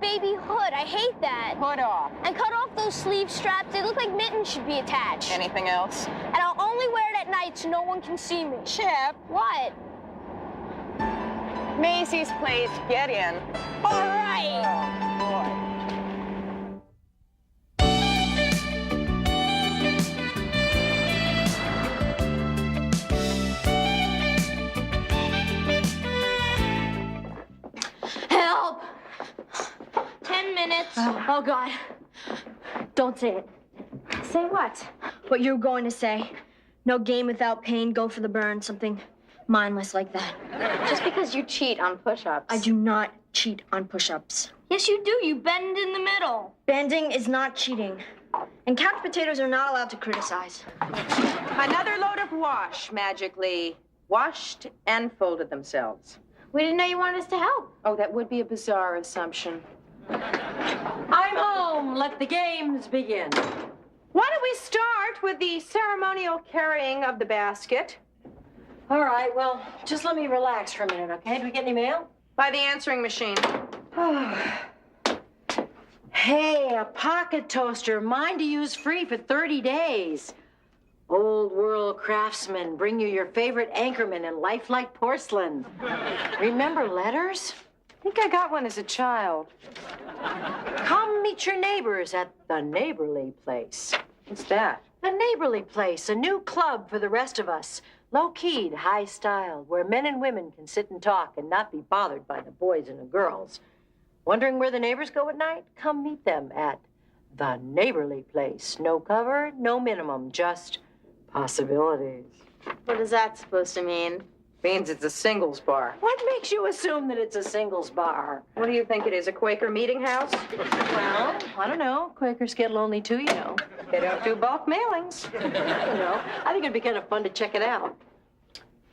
baby hood. I hate that. Hood off. And cut off those sleeve straps. They look like mittens should be attached. Anything else? And I'll only wear it at night so no one can see me. Chip. What? Macy's Place, get in. All right. Oh, boy. Help! 10 minutes. Oh, God. Don't say it. Say what? What you're going to say. No gain without pain, go for the burn, something mindless like that. Just because you cheat on push-ups. I do not cheat on push-ups. Yes, you do. You bend in the middle. Bending is not cheating. And couch potatoes are not allowed to criticize. Another load of wash magically washed and folded themselves. We didn't know you wanted us to help. Oh, that would be a bizarre assumption. I'm home. Let the games begin. Why don't we start with the ceremonial carrying of the basket? All right, well, just let me relax for a minute, okay? Do we get any mail? By the answering machine. Hey, a pocket toaster. Mine to use free for 30 days. Old world craftsman, bring you your favorite anchorman in lifelike porcelain. Remember letters? I think I got one as a child. Come meet your neighbors at the Neighborly Place. What's that? The Neighborly Place, a new club for the rest of us. Low-keyed, high-styled, where men and women can sit and talk and not be bothered by the boys and the girls. Wondering where the neighbors go at night? Come meet them at the Neighborly Place. No cover, no minimum, just possibilities. What is that supposed to mean? Means it's a singles bar. What makes you assume that it's a singles bar? What do you think it is, a Quaker meeting house? Well, I don't know. Quakers get lonely too, you know. They don't do bulk mailings. I don't know. I think it'd be kind of fun to check it out.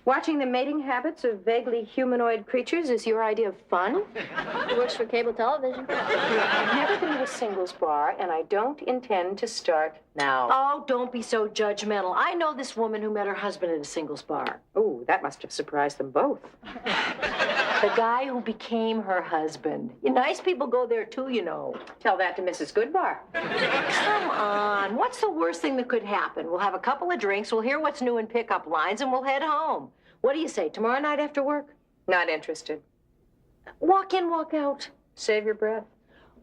Watching the mating habits of vaguely humanoid creatures is your idea of fun? It works for cable television. I've never been to a singles bar, and I don't intend to start now. Oh, don't be so judgmental. I know this woman who met her husband at a singles bar. Oh, that must have surprised them both. The guy who became her husband. Nice people go there too, you know. Tell that to Mrs. Goodbar. Come on. What's the worst thing that could happen? We'll have a couple of drinks, we'll hear what's new in pickup lines, and we'll head home. What do you say, tomorrow night after work? Not interested. Walk in, walk out. Save your breath.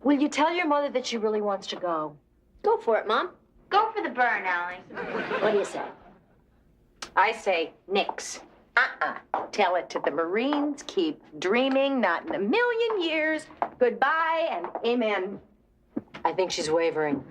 Will you tell your mother that she really wants to go? Go for it, Mom. Go for the burn, Allie. What do you say? I say nix. Tell it to the Marines. Keep dreaming. Not in a million years. Goodbye and amen. I think she's wavering.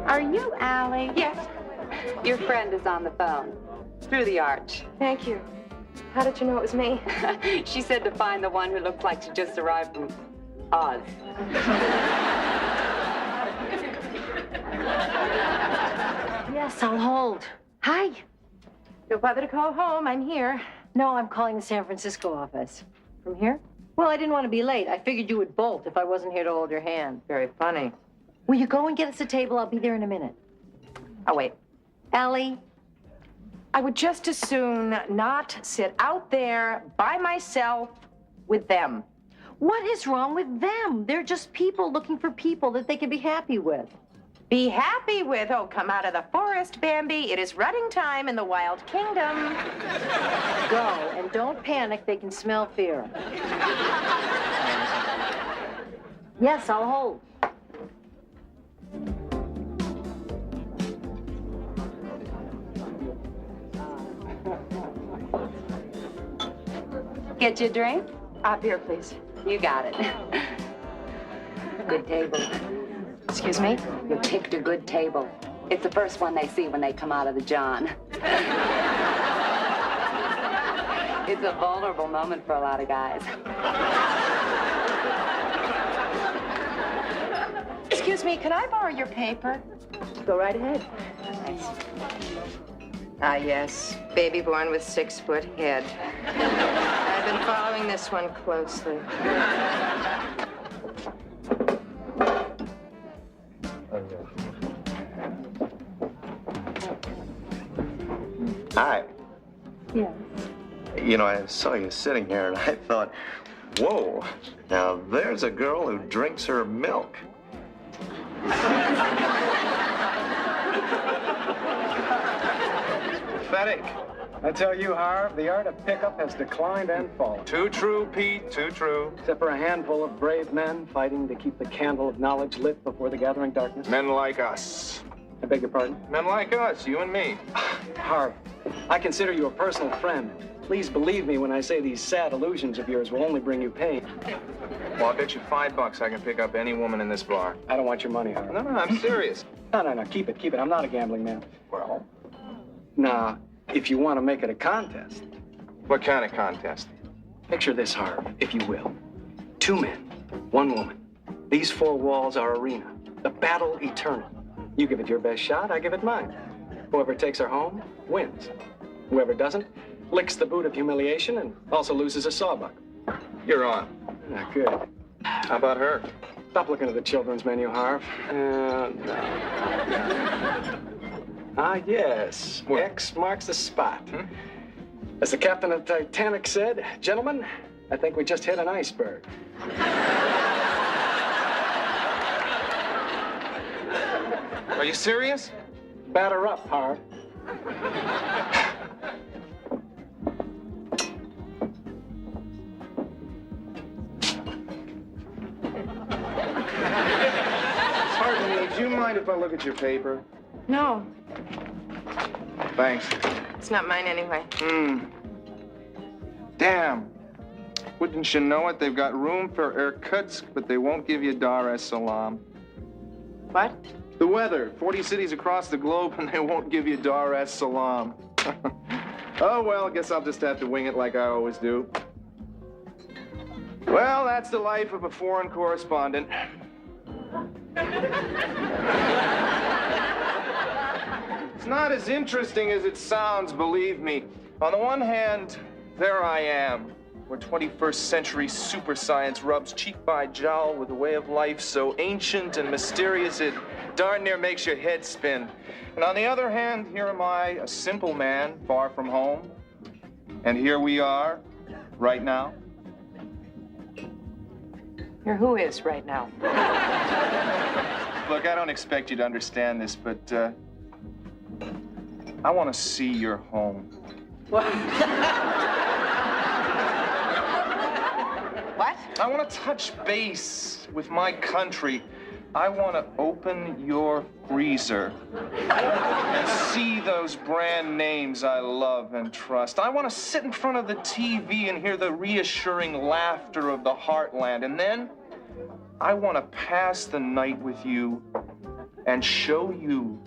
Are you Allie? Yes. Your friend is on the phone. Through the arch. Thank you. How did you know it was me? She said to find the one who looks like she just arrived from Oz. Yes, I'll hold. Hi. Don't bother to call home. I'm here. No, I'm calling the San Francisco office. From here? Well, I didn't want to be late. I figured you would bolt if I wasn't here to hold your hand. Very funny. Will you go and get us a table? I'll be there in a minute. Oh, wait. Allie? I would just as soon not sit out there by myself with them. What is wrong with them? They're just people looking for people that they can be happy with. Be happy with, oh, come out of the forest, Bambi. It is rutting time in the wild kingdom. Go, and don't panic. They can smell fear. Yes, I'll hold. Get you a drink? Up here, please. You got it. Good table. Excuse me? You picked a good table. It's the first one they see when they come out of the John. It's a vulnerable moment for a lot of guys. Excuse me, can I borrow your paper? Go right ahead. Thanks. Ah, yes. Baby born with 6-foot head. I've been following this one closely. Hi. Yeah. You know, I saw you sitting here and I thought, whoa, now there's a girl who drinks her milk. Pathetic. I tell you, Harv, the art of pickup has declined and fallen. Too true, Pete, too true. Except for a handful of brave men fighting to keep the candle of knowledge lit before the gathering darkness. Men like us. I beg your pardon? Men like us, you and me. Harv, I consider you a personal friend. Please believe me when I say these sad illusions of yours will only bring you pain. Well, I'll bet you $5 I can pick up any woman in this bar. I don't want your money, Harv. No, I'm serious. No, keep it. I'm not a gambling man. Well, Now, if you want to make it a contest, what kind of contest? picture this, Harv, if you will. 2 men, 1 woman. These 4 walls are arena. The battle eternal. You give it your best shot, I give it mine. Whoever takes her home wins. Whoever doesn't licks the boot of humiliation and also loses a sawbuck. You're on. Ah, good. How about her? Stop looking at the children's menu, Harv. No. Ah, yes. What? X marks the spot. As the captain of the Titanic said, gentlemen, I think we just hit an iceberg. Are you serious? Batter up, Harv. Pardon me, do you mind if I look at your paper? No, Thanks. it's not mine anyway. Damn. Wouldn't you know it? They've got room for Irkutsk, but they won't give you Dar es Salaam. What? The weather. 40 cities across the globe, and they won't give you Dar es Salaam. Oh, well, I guess I'll just have to wing it like I always do. Well, that's the life of a foreign correspondent. It's not as interesting as it sounds, believe me. On the one hand, there I am, where 21st century super science rubs cheek by jowl with a way of life so ancient and mysterious it darn near makes your head spin. And on the other hand, here am I, a simple man, far from home. And here we are, right now. Here, who is right now? Look, I don't expect you to understand this, but I want to see your home. What? I want to touch base with my country. I want to open your freezer and see those brand names I love and trust. I want to sit in front of the TV and hear the reassuring laughter of the heartland. And then I want to pass the night with you and show you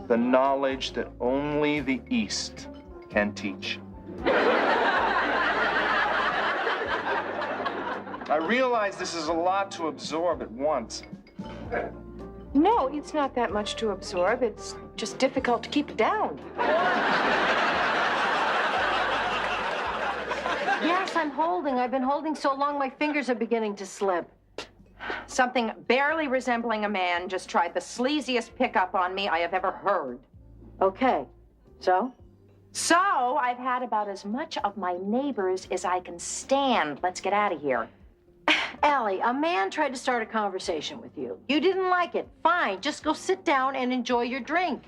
the knowledge that only the East can teach. I realize this is a lot to absorb at once. No, it's not that much to absorb. It's just difficult to keep it down. Yes, I'm holding. I've been holding so long my fingers are beginning to slip. Something barely resembling a man just tried the sleaziest pickup on me I have ever heard. Okay, so? So I've had about as much of my neighbors as I can stand. Let's get out of here. Allie, a man tried to start a conversation with you. You didn't like it. Fine, just go sit down and enjoy your drink.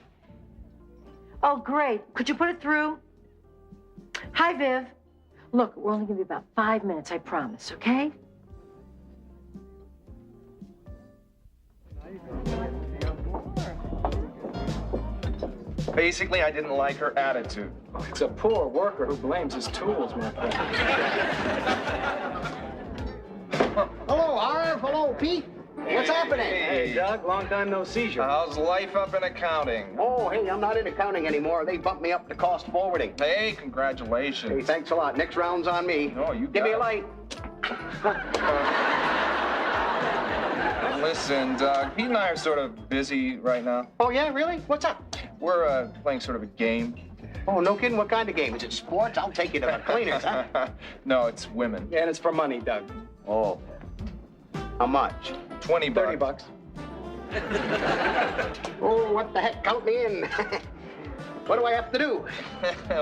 Oh, great. Could you put it through? Hi, Viv. Look, we're only gonna be about 5 minutes, I promise, okay? Basically, I didn't like her attitude. It's a poor worker who blames his tools, my friend. Hello, Harv. Hello, Pete. What's happening? Hey, Doug, long time no see you. How's life up in accounting? Oh, hey, I'm not in accounting anymore. They bumped me up to cost forwarding. Hey, Hey, congratulations. thanks a lot. Next round's on me. No, you Give me a got light. Listen, Doug, Pete and I are sort of busy right now. Oh, yeah, really? What's up? We're playing sort of a game. Oh, no kidding? What kind of game? Is it sports? I'll take you to the cleaners, huh? No, it's women. Yeah, and it's for money, Doug. Oh. How much? 20 bucks. 30 bucks. Oh, what the heck? Count me in. What do I have to do?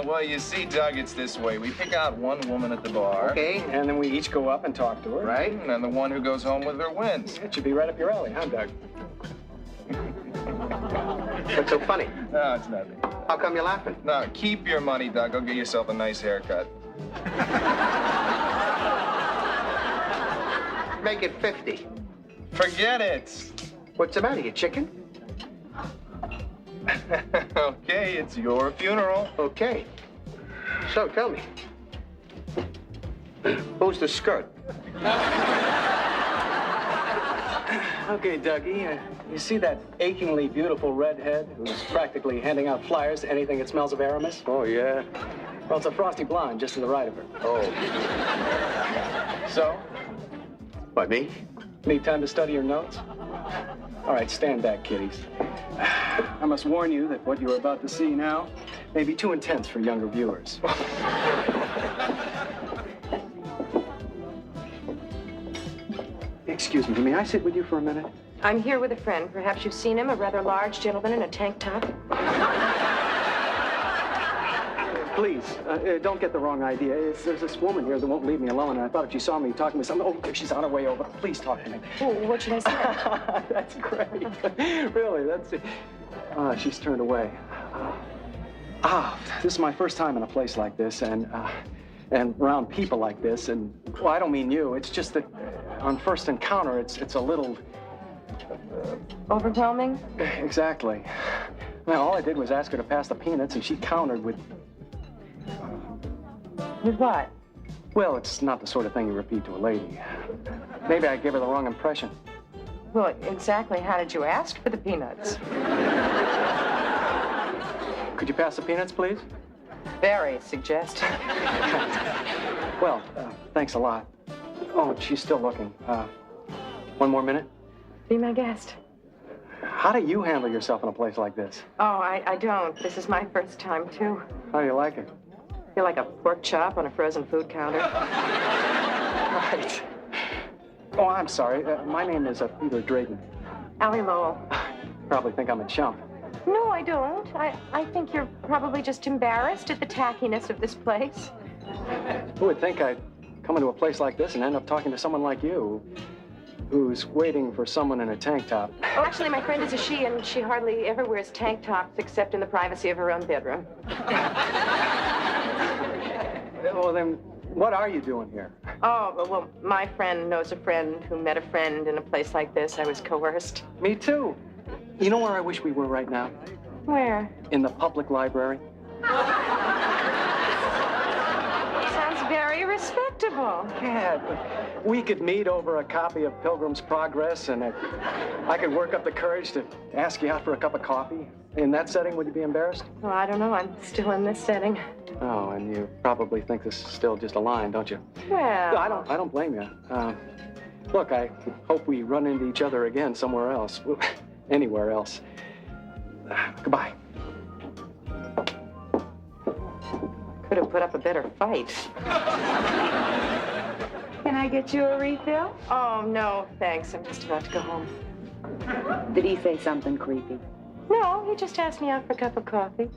Well, you see, Doug, it's this way. We pick out one woman at the bar. Okay. And then we each go up and talk to her. Right. And the one who goes home with her wins. It should be right up your alley, huh, Doug? What's so funny? No, it's nothing. How come you're laughing? No, keep your money, Doug. Go get yourself a nice haircut. Make it 50. Forget it. What's the matter, you chicken? Okay, it's your funeral. Okay. So, tell me. Who's the skirt? Okay, Dougie, you see that achingly beautiful redhead who's practically handing out flyers to anything that smells of Aramis? Oh, yeah. Well, it's a frosty blonde just to the right of her. Oh. So, What, me? need time to study your notes? All right, stand back, kiddies. I must warn you that what you're about to see now may be too intense for younger viewers. Excuse me, may I sit with you for a minute? I'm here with a friend. Perhaps you've seen him, a rather large gentleman in a tank top. Please, don't get the wrong idea. There's this woman here that won't leave me alone, and I thought if she saw me talking with someone, oh, she's on her way over. Please talk to me. Oh, what should I say? That's great. Really, that's it. She's turned away. This is my first time in a place like this, and around people like this, and, well, I don't mean you. It's just that on first encounter, it's a little... Overwhelming? Exactly. Well, all I did was ask her to pass the peanuts, and she countered with... With what? Well, it's not the sort of thing you repeat to a lady. Maybe I gave her the wrong impression. Well, exactly how did you ask for the peanuts? Could you pass the peanuts, please? Very suggestive. Well, thanks a lot. Oh, she's still looking. One more minute? Be my guest. How do you handle yourself in a place like this? Oh, I don't. This is my first time, too. How do you like it? Feel like a pork chop on a frozen food counter. Right. Oh, I'm sorry. My name is Peter Drayton. Allie Lowell. Probably think I'm a chump. No, I don't. I think you're probably just embarrassed at the tackiness of this place. Who would think I'd come into a place like this and end up talking to someone like you, who's waiting for someone in a tank top? Oh, actually, my friend is a she, and she hardly ever wears tank tops except in the privacy of her own bedroom. Well, then, what are you doing here? Oh, well, my friend knows a friend who met a friend in a place like this. I was coerced. Me too. You know where I wish we were right now? Where? In the public library. Sounds very respectable. Yeah, but we could meet over a copy of Pilgrim's Progress, and I could work up the courage to ask you out for a cup of coffee. In that setting, would you be embarrassed? Well, I don't know. I'm still in this setting. Oh, and you probably think this is still just a line, don't you? Well, I don't blame you. Look, I hope we run into each other again somewhere else. Anywhere else. Goodbye. could have put up a better fight. Can I get you a refill? Oh, no, thanks. I'm just about to go home. Did he say something creepy? No, he just asked me out for a cup of coffee.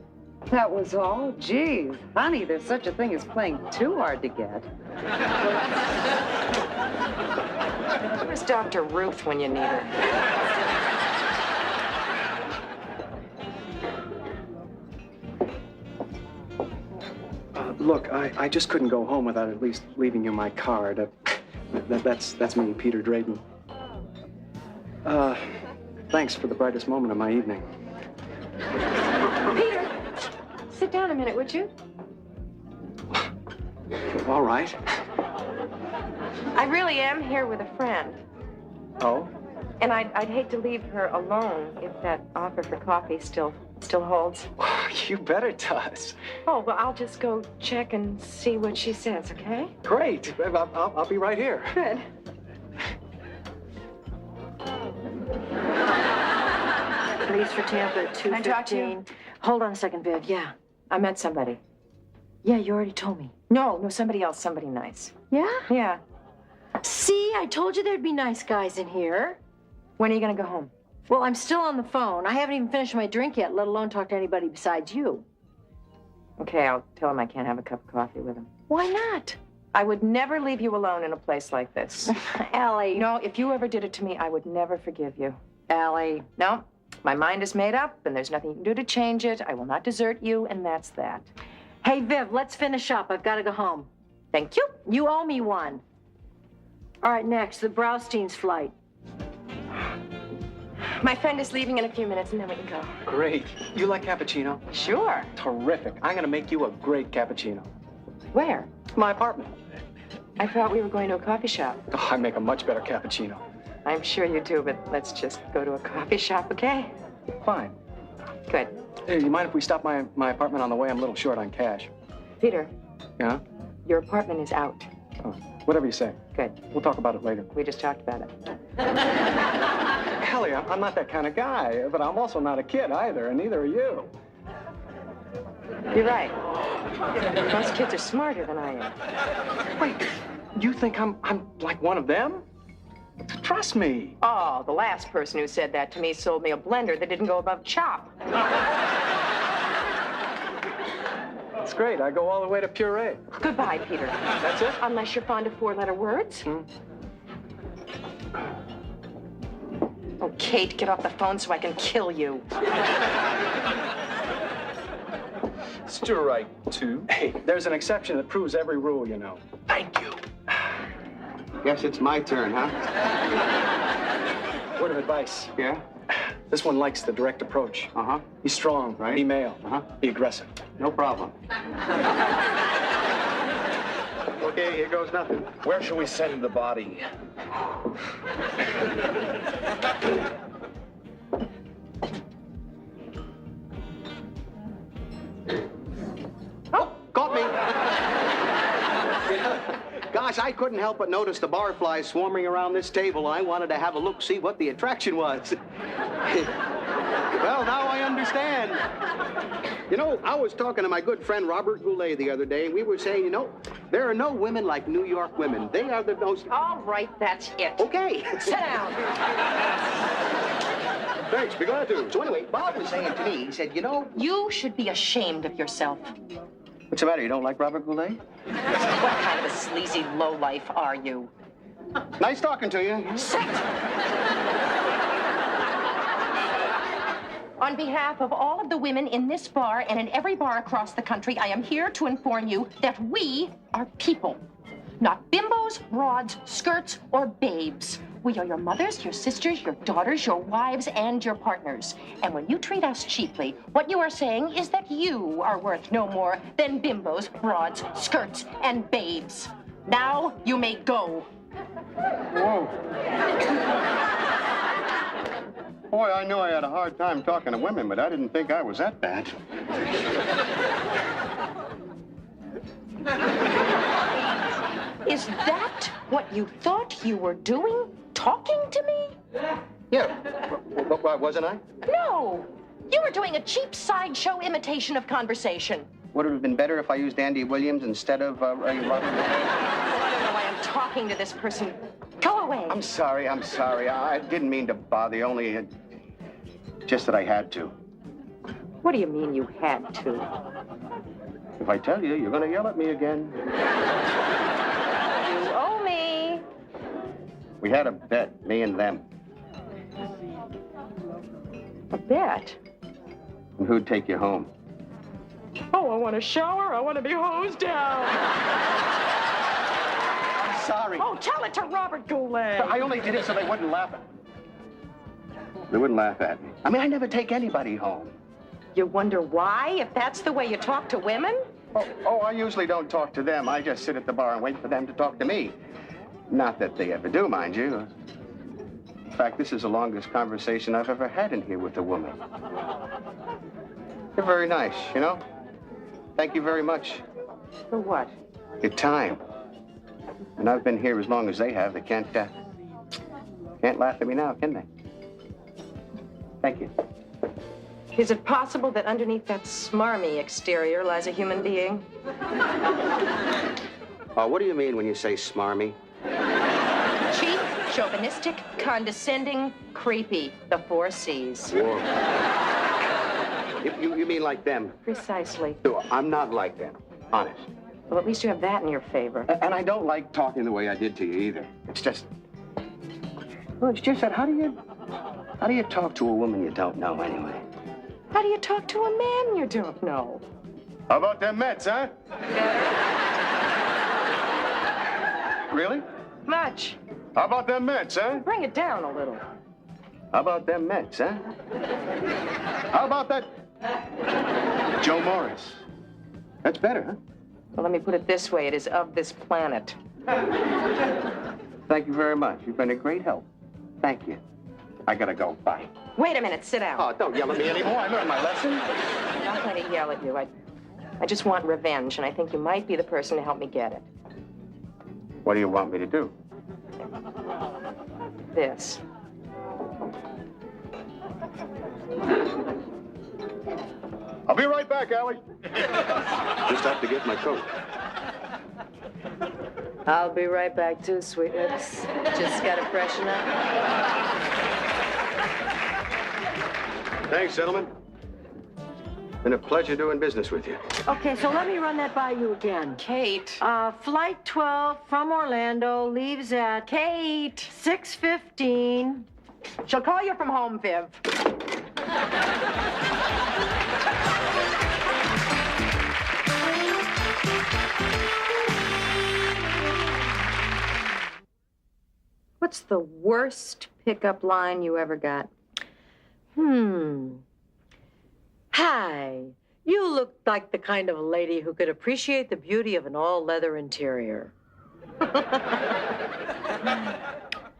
That was all? Geez, honey, there's such a thing as playing too hard to get. Where's Dr. Ruth when you need her? Look, I just couldn't go home without at least leaving you my card. That's me, Peter Drayton. Thanks for the brightest moment of my evening. Peter, sit down a minute, would you? All right. I really am here with a friend. Oh? And I'd hate to leave her alone if that offer for coffee still holds. You bet it does. Oh, well, I'll just go check and see what she says, okay? Great. I'll be right here. Good. Police for Tampa at 2:15. Can I talk to you? Hold on a second, Viv. Yeah. I met somebody. Yeah, you already told me. No, somebody else, somebody nice. Yeah? Yeah. See, I told you there'd be nice guys in here. When are you gonna go home? Well, I'm still on the phone. I haven't even finished my drink yet, let alone talk to anybody besides you. Okay, I'll tell him I can't have a cup of coffee with him. Why not? I would never leave you alone in a place like this. Allie. No, if you ever did it to me, I would never forgive you. Allie. No, my mind is made up, and there's nothing you can do to change it. I will not desert you, and that's that. Hey, Viv, let's finish up. I've got to go home. Thank you. You owe me one. All right, next, the Braustein's flight. My friend is leaving in a few minutes, and then we can go. Great. You like cappuccino? Sure. Terrific. I'm gonna make you a great cappuccino. Where? My apartment. I thought we were going to a coffee shop. Oh, I make a much better cappuccino. I'm sure you do, but let's just go to a coffee shop, okay? Fine. Good. Hey, you mind if we stop my apartment on the way? I'm a little short on cash. Peter, Yeah? your apartment is out. Oh, whatever you say. Good. We'll talk about it later. We just talked about it. Allie, I'm not that kind of guy, but I'm also not a kid either, and neither are you. You're right. Most kids are smarter than I am. Wait, you think I'm like one of them? Trust me. Oh, the last person who said that to me sold me a blender that didn't go above chop. It's great. I go all the way to puree. Goodbye, Peter. That's it? Unless you're fond of four-letter words. Oh, Kate, get off the phone so I can kill you. Strike two. Hey, there's an exception that proves every rule, you know. Thank you. Guess it's my turn, huh? Word of advice. Yeah? This one likes the direct approach. Uh-huh. Be strong, Right. be male, Uh-huh. be aggressive. No problem. Okay, here goes nothing. Where shall we send the body? Oh, caught me. Gosh, I couldn't help but notice the barflies swarming around this table. I wanted to have a look, see what the attraction was. Well, now I understand. You know, I was talking to my good friend Robert Goulet the other day, and we were saying, you know, there are no women like New York women. They are the most... All right, that's it. Okay. Sit down. Thanks, be glad to. So anyway, Bob was saying to me, he said, you know... You should be ashamed of yourself. What's the matter, you don't like Robert Goulet? What kind of a sleazy lowlife are you? Nice talking to you. Sit! On behalf of all of the women in this bar and in every bar across the country, I am here to inform you that we are people. Not bimbos, broads, skirts, or babes. We are your mothers, your sisters, your daughters, your wives, and your partners. And when you treat us cheaply, what you are saying is that you are worth no more than bimbos, broads, skirts, and babes. Now you may go. Whoa. Boy, I knew I had a hard time talking to women, but I didn't think I was that bad. Is that what you thought you were doing? Talking to me? Yeah, but wasn't I? No. You were doing a cheap sideshow imitation of conversation. Would it have been better if I used Andy Williams instead of Robert? I don't know why I'm talking to this person. Go away. I'm sorry. I didn't mean to bother you, only just that I had to. What do you mean you had to? If I tell you, you're going to yell at me again. You owe me. We had a bet, me and them. A bet? And who'd take you home? Oh, I want a shower. I want to be hosed down. I'm sorry. Oh, tell it to Robert Goulet. I only did it so they wouldn't laugh at me. They wouldn't laugh at me. I mean, I never take anybody home. You wonder why, if that's the way you talk to women? Oh, I usually don't talk to them. I just sit at the bar and wait for them to talk to me. Not that they ever do, mind you. In fact, this is the longest conversation I've ever had in here with a woman. You're very nice, you know? Thank you very much. For what? Your time. And I've been here as long as they have. They can't laugh at me now, can they? Thank you. Is it possible that underneath that smarmy exterior lies a human being? What do you mean when you say smarmy? Cheap, chauvinistic, condescending, creepy. The 4 C's. Whoa. You mean like them? Precisely. No, I'm not like them. Honest. Well, at least you have that in your favor. And I don't like talking the way I did to you either. It's just... Well, it's just that how do you talk to a woman you don't know anyway? How do you talk to a man you don't know? How about them Mets, huh? Really? Much. How about them Mets, huh? Bring it down a little. How about them Mets, huh? How about that Joe Morris? That's better, huh? Well, let me put it this way. It is of this planet. Thank you very much. You've been a great help. Thank you. I gotta go. Bye. Wait a minute. Sit down. Oh, don't yell at me anymore. I learned my lesson. I'm not going to yell at you. I just want revenge, and I think you might be the person to help me get it. What do you want me to do? This. I'll be right back, Allie. Just have to get my coat. I'll be right back, too, sweetness. Just got to freshen up. Thanks, gentlemen. Been a pleasure doing business with you. Okay, so let me run that by you again. Kate. Flight 12 from Orlando leaves at... Kate. 6:15. She'll call you from home, Viv. What's the worst pickup line you ever got? Hi. You look like the kind of lady who could appreciate the beauty of an all-leather interior.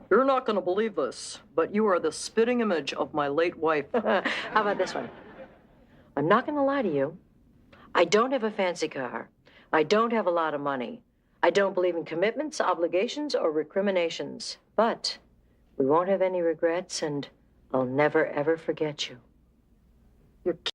You're not going to believe this, but you are the spitting image of my late wife. How about this one? I'm not going to lie to you. I don't have a fancy car. I don't have a lot of money. I don't believe in commitments, obligations, or recriminations. But we won't have any regrets, and I'll never, ever forget you. You're